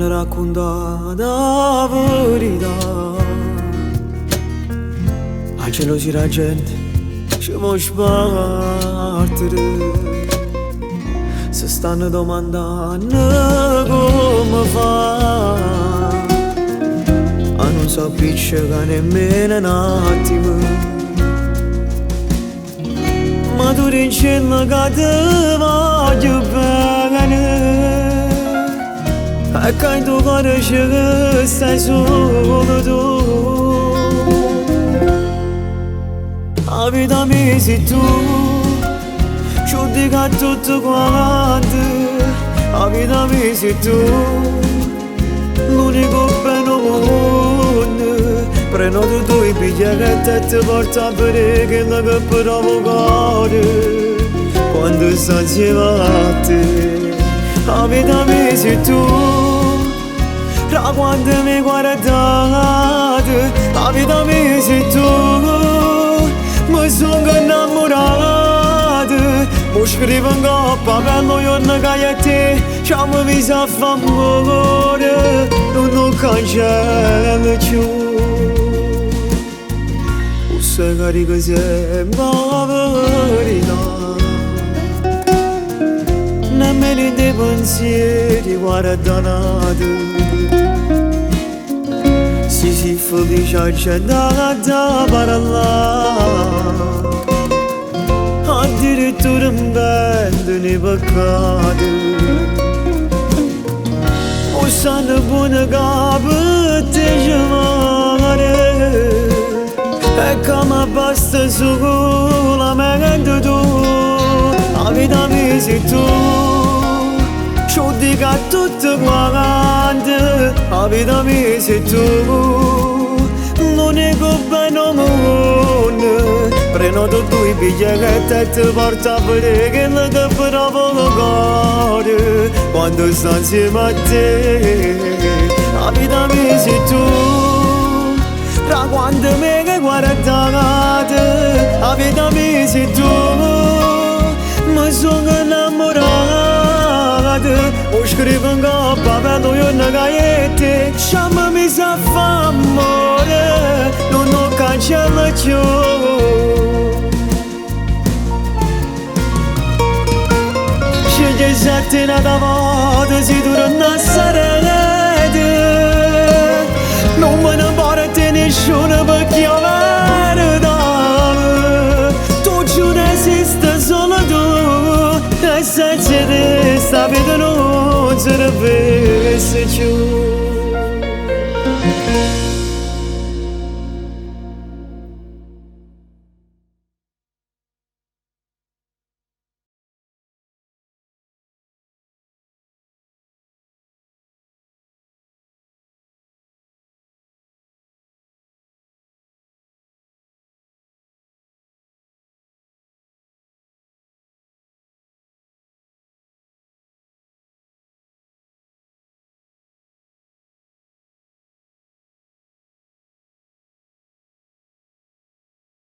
ne racconta la verità. A gelosi la gente ci può sbattere, se stanno domandando come fa a non s'appiccica nemmeno un attimo. Ma tu dicevi che ti voglio bene, e che in tuo cuore che stai solo tu. La vita mia sei tu, ci dico a tutti quanti. La vita mia sei tu, l'unico bene mondo. Prenoto tu i biglietti e ti porto a vedere quello che provo cuore quando sto insieme a te. La vita mia sei tu, da quando mi guardate. La vita mia sei tu, mi sono innamorato. Mi scrivo in coppa per noi giorni che a te ci amo viso a favore, non cancello più. Sai che sembra la verità, nemmeno in dei pensieri guardate. Si felice a gente da parlare, addirittura in vendono i peccati. O sanno buone capo te chiamare, e come basta solamente tu. La vita mia sei tu, ci dico a tutti quanti. La vita mia sei tu, l'unico bene mondo. Prenoto tu i biglietti e ti porto a vedere quello che provo cuore quando sto insieme a te. La vita mia sei tu, da quando mi guardate. La vita mia sei tu, mi sono innamorato. O scrivo in coppa per noi giorni che a te ci amo viso a favore, non cancello più. Scegli sette da volta si torna a sarete, non me ne porti nessuno perché io verità. Tu giuro esiste solo tu, e senza te sta vita non sarebbe più.